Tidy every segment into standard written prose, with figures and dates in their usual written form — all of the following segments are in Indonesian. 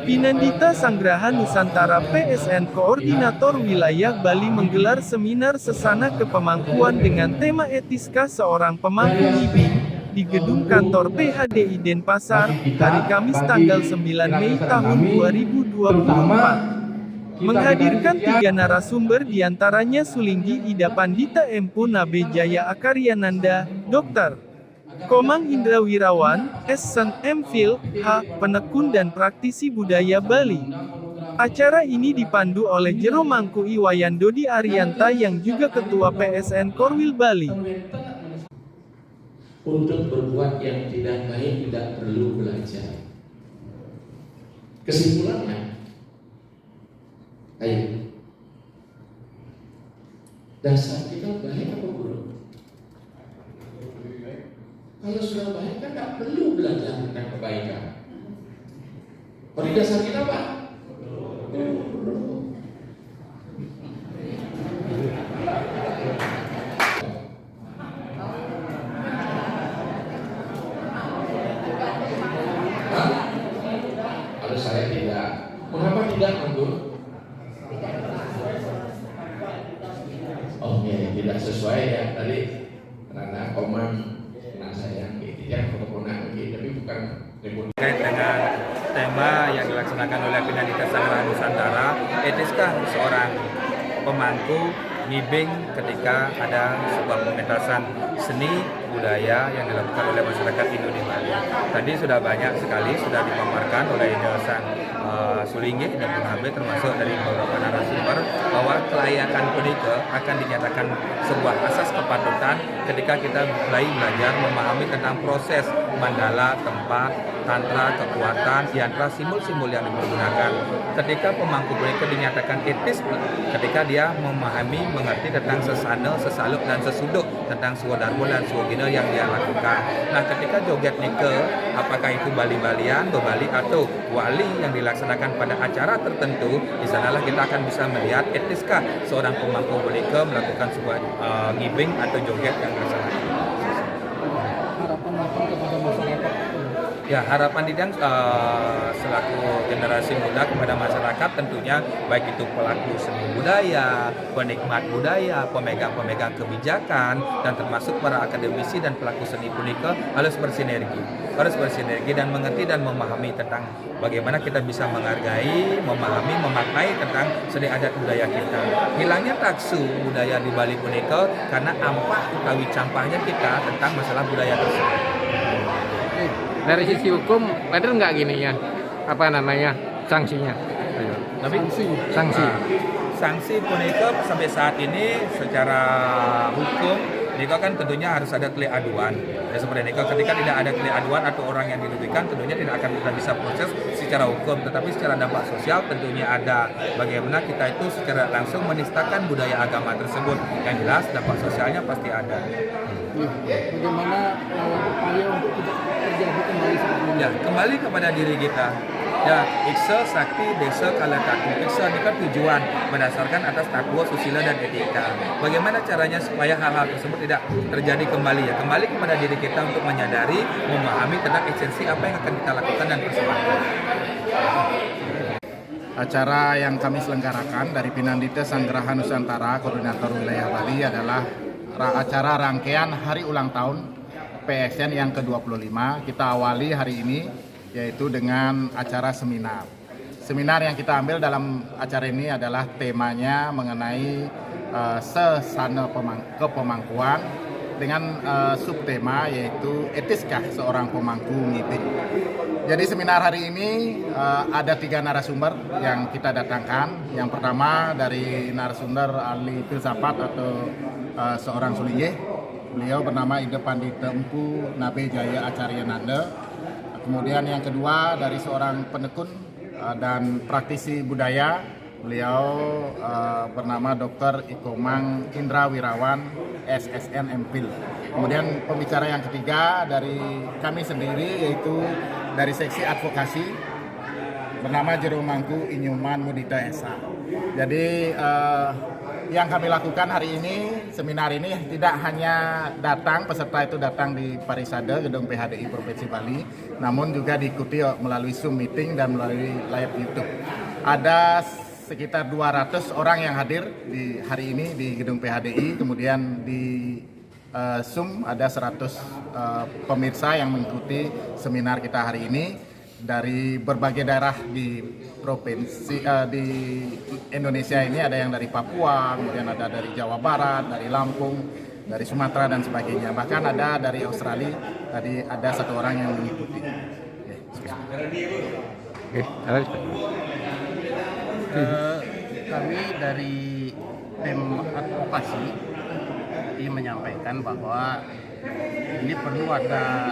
Pinandita Sanggraha Nusantara PSN Koordinator Wilayah Bali menggelar seminar sesana kepemangkuan dengan tema Etiskah Seorang Pemangku IBIN di gedung kantor PHDI Denpasar, hari Kamis tanggal 9 Mei tahun 2024. Menghadirkan 3 narasumber diantaranya Sulinggi Ida Pandita Empu Nabe Jaya Akaryananda, Dr. Komang Indra Wirawan, S.Sen. M.Phil, H. Penekun dan praktisi budaya Bali. Acara ini dipandu oleh Jero Mangku Iwayan Dodi Arianta yang juga Ketua PSN Korwil Bali. Untuk berbuat yang tidak baik tidak perlu belajar. Kesimpulannya, ayo, dasar kita baik apa buruk? Kalau sudah baik kan tidak perlu belajar tentang kebaikan. Kalau dasar kita apa? Kalau saya tidak. Mengapa tidak, Anggur? Oke, tidak sesuai ya tadi karena Komang saya yang keponakan tapi bukan terkait dengan tema yang dilaksanakan oleh Pinandita Sanggraha Nusantara, etiskah seorang pemangku ngibing ketika ada sebuah pementasan seni budaya yang dilakukan oleh masyarakat Hindu di Bali. Tadi sudah banyak sekali sudah dipaparkan oleh Sang Sulinggi dan Nabe termasuk dari beberapa narasumber bahwa kelayakan punika akan dinyatakan sebuah asas kepatutan ketika kita mulai belajar memahami tentang proses mandala, tempat, tantra, kekuatan, yantra, simbol-simbol yang dipergunakan. Ketika pemangku punika dinyatakan etis ketika dia memahami, mengerti tentang sesana, sesaluk dan sesuduk tentang swadharma dan swagina yang dia lakukan. Nah, ketika joget nike, apakah itu Bali-Balian, Bali atau wali yang dilaksanakan pada acara tertentu, di sanalah kita akan bisa melihat etiskah seorang pemangku punika melakukan sebuah ngibing atau joget yang dilaksanakan. Ya, harapan Didang selaku generasi muda kepada masyarakat tentunya baik itu pelaku seni budaya, penikmat budaya, pemegang-pemegang kebijakan, dan termasuk para akademisi dan pelaku seni punika harus bersinergi dan mengerti dan memahami tentang bagaimana kita bisa menghargai, memahami, memaknai tentang seni adat budaya kita. Hilangnya taksu budaya di Bali punika karena ampah utawi campahnya kita tentang masalah budaya tersebut. Dari sisi hukum, ada nggak gini ya, apa namanya, sanksinya? Tapi sanksi punika sampai saat ini secara hukum Niko kan tentunya harus ada klik aduan. Ya seperti Niko, ketika tidak ada klik aduan atau orang yang dirugikan tentunya tidak akan kita bisa proses secara hukum, tetapi secara dampak sosial tentunya ada bagaimana kita itu secara langsung menistakan budaya agama tersebut. Yang jelas dampak sosialnya pasti ada. Bagaimana upaya untuk terjadi kembali seperti ini? Ya, kembali kepada diri kita. Ya, iksa, sakti, desa, kala takwa. Iksa ini kan tujuan berdasarkan atas takwa, susila, dan etika. Bagaimana caranya supaya hal-hal tersebut tidak terjadi kembali ya? Kembali kepada diri kita untuk menyadari, memahami tentang esensi apa yang akan kita lakukan dan persembahkan. Acara yang kami selenggarakan dari Pinandita Sanggraha Nusantara, Koordinator Wilayah Bali adalah acara rangkaian hari ulang tahun PSN yang ke-25. Kita awali hari ini yaitu dengan acara seminar. Seminar yang kita ambil dalam acara ini adalah temanya mengenai sesana kepemangkuan dengan subtema yaitu etiskah seorang pemangku ngibing. Jadi seminar hari ini ada 3 narasumber yang kita datangkan. Yang pertama dari narasumber ahli filsafat atau seorang Sulinggi. Beliau bernama Ida Pandita Empu Nabe Jaya Akaryananda. Kemudian yang kedua dari seorang penekun dan praktisi budaya, beliau bernama Dr. Komang Indra Wirawan, SSN M.Phil. Kemudian pembicara yang ketiga dari kami sendiri yaitu dari seksi advokasi bernama Jero Mangku Inyuman Mudita Esa. Jadi yang kami lakukan hari ini seminar ini tidak hanya peserta itu datang di Parisade, Gedung PHDI Provinsi Bali, namun juga diikuti melalui Zoom meeting dan melalui live YouTube. Ada sekitar 200 orang yang hadir di hari ini di Gedung PHDI, kemudian di Zoom ada 100 pemirsa yang mengikuti seminar kita hari ini dari berbagai daerah di provinsi di Indonesia ini. Ada yang dari Papua, kemudian ada dari Jawa Barat, dari Lampung, dari Sumatera dan sebagainya. Bahkan ada dari Australia, tadi ada 1 orang yang mengikuti. Kami dari tim advokasi ini menyampaikan bahwa ini perlu ada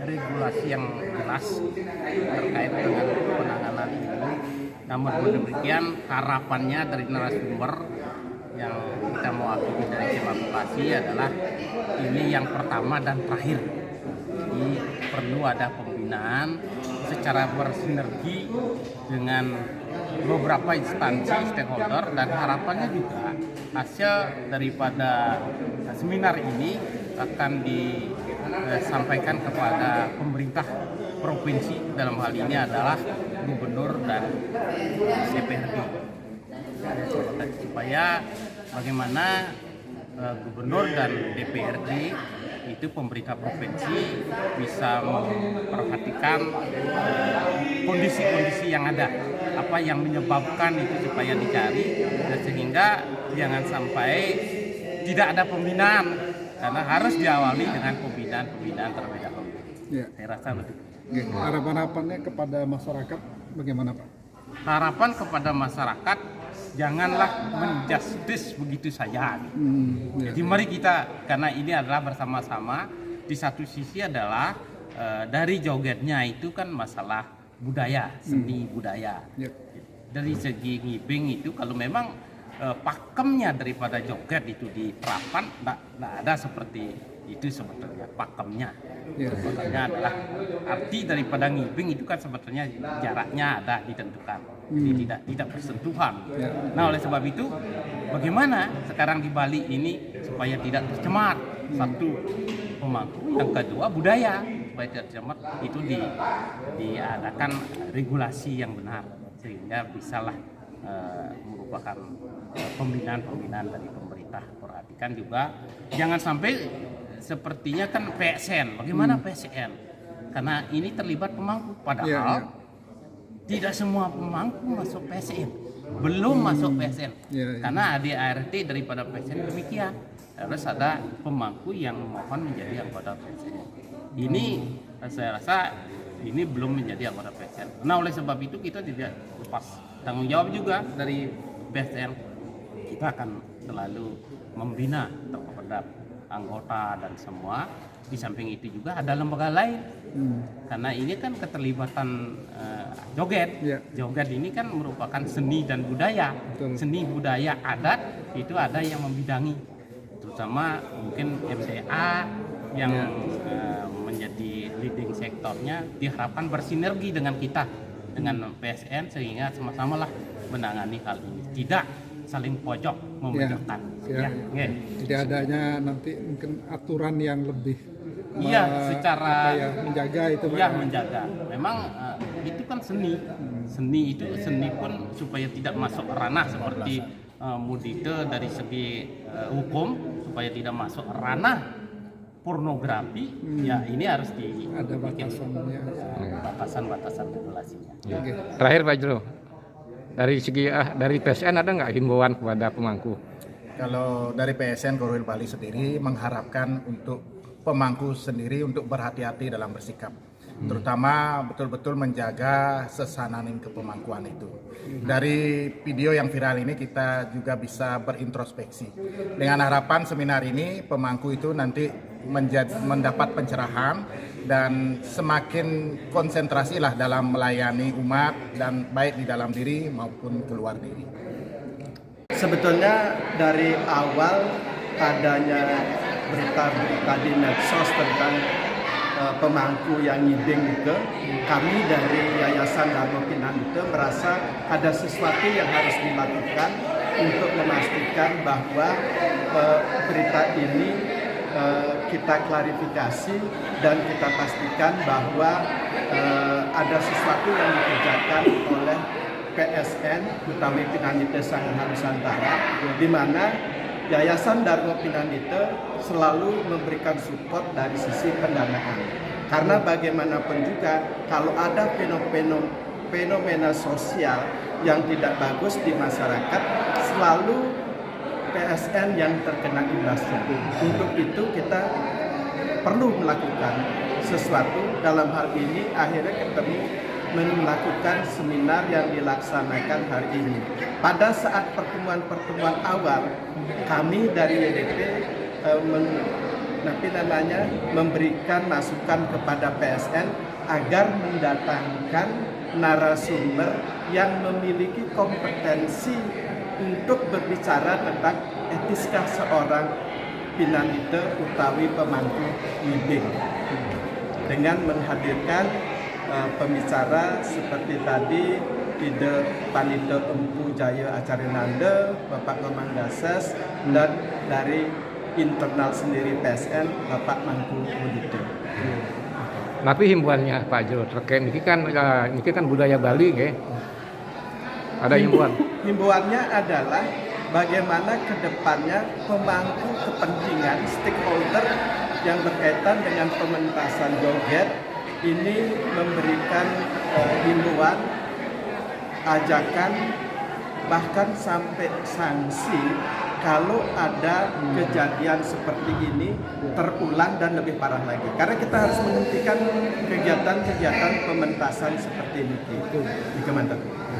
regulasi yang jelas terkait dengan penanganan ini. Namun demikian harapannya dari narasumber yang kita mewakili dari tim advokasi adalah ini yang pertama dan terakhir. Jadi perlu ada pembinaan secara bersinergi dengan beberapa instansi stakeholder, dan harapannya juga hasil daripada seminar ini akan disampaikan kepada pemerintah provinsi, dalam hal ini adalah gubernur dan DPRD, supaya bagaimana gubernur dan DPRD itu pemerintah provinsi bisa memperhatikan kondisi-kondisi yang ada, apa yang menyebabkan itu supaya dicari, dan sehingga jangan sampai tidak ada pembinaan, karena harus diawali dengan pembinaan terlebih dahulu. Ya. Saya rasa begitu. Harapan-harapannya kepada masyarakat bagaimana, Pak? Harapan kepada masyarakat, janganlah menjustis begitu saja. Jadi mari kita, karena ini adalah bersama-sama. Di satu sisi adalah dari jogetnya itu kan masalah budaya, seni budaya. Dari segi ngibing itu kalau memang pakemnya daripada joget itu diterapkan, tidak ada seperti itu sebetulnya pakemnya. Sebetulnya adalah arti daripada ngibing itu kan sebetulnya jaraknya ada ditentukan, jadi tidak bersentuhan. Nah, oleh sebab itu bagaimana sekarang di Bali ini supaya tidak tercemar, satu pemangku, yang kedua budaya, supaya tidak tercemar, itu diadakan regulasi yang benar sehingga bisalah merupakan pembinaan dari pemerintah. Perhatikan juga jangan sampai sepertinya kan PSN. Bagaimana PSN? Karena ini terlibat pemangku, padahal tidak semua pemangku masuk PSN. Belum masuk PSN. Karena ADART daripada PSN demikian. Harus ada pemangku yang mohon menjadi anggota PSN. Ini saya rasa ini belum menjadi anggota PSN. Nah, oleh sebab itu kita tidak lepas tanggung jawab juga dari PSN. Kita akan selalu membina terhadap anggota dan semua. Di samping itu juga ada lembaga lain, karena ini kan keterlibatan joget. Joget ini kan merupakan seni dan budaya. Seni budaya adat itu ada yang membidangi, terutama mungkin MDA yang menjadi leading sektornya, diharapkan bersinergi dengan kita, dengan PSN, sehingga sama-sama lah menangani hal ini, tidak saling pojok memojokkan. Tidak adanya nanti mungkin aturan yang lebih secara menjaga itu. Menjaga. Memang itu kan seni. Seni itu pun supaya tidak masuk ranah seperti mudite dari segi hukum, supaya tidak masuk ranah pornografi. Ini harus ada batasannya. Batasan regulasinya. Terakhir Pak Jero, dari segi dari PSN ada nggak himbauan kepada pemangku? Kalau dari PSN Korwil Bali sendiri mengharapkan untuk pemangku sendiri untuk berhati-hati dalam bersikap, terutama betul-betul menjaga sesananing kepemangkuan itu. Dari video yang viral ini kita juga bisa berintrospeksi. Dengan harapan seminar ini pemangku itu nanti mendapat pencerahan dan semakin konsentrasilah dalam melayani umat, dan baik di dalam diri maupun keluar diri. Sebetulnya dari awal adanya berita-berita di medsos tentang pemangku yang ngibing itu, kami dari Yayasan Dharma Pinang itu merasa ada sesuatu yang harus dilakukan untuk memastikan bahwa berita ini kita klarifikasi dan kita pastikan bahwa ada sesuatu yang dikerjakan oleh PSN Utawi Pinandita Sanggraha Nusantara, di mana Yayasan Dharma Pinandita selalu memberikan support dari sisi pendanaan. Karena bagaimanapun juga kalau ada fenomena sosial yang tidak bagus di masyarakat, selalu PSN yang terkena imbasnya. Untuk itu kita perlu melakukan sesuatu. Dalam hal ini akhirnya ketemu melakukan seminar yang dilaksanakan hari ini. Pada saat pertemuan-pertemuan awal, kami dari YDP memberikan masukan kepada PSN agar mendatangkan narasumber yang memiliki kompetensi untuk berbicara tentang etiskah seorang pinandita utawi pemangku ngibing, dengan menghadirkan pembicara seperti tadi Ide Pandita Empu Jaya Acarinanda, Bapak Komang Dases, dan dari internal sendiri PSN Bapak Mangku Mudita. Tapi himbuannya Pak Jo terkait ini kan budaya Bali, ya. Ada himbuan. Himbauannya adalah bagaimana ke depannya pemangku kepentingan stakeholder yang berkaitan dengan pementasan joget ini memberikan himbauan, ajakan, bahkan sampai sanksi kalau ada kejadian seperti ini terulang dan lebih parah lagi. Karena kita harus menghentikan kegiatan-kegiatan pementasan seperti ini. Itu di Kementerian.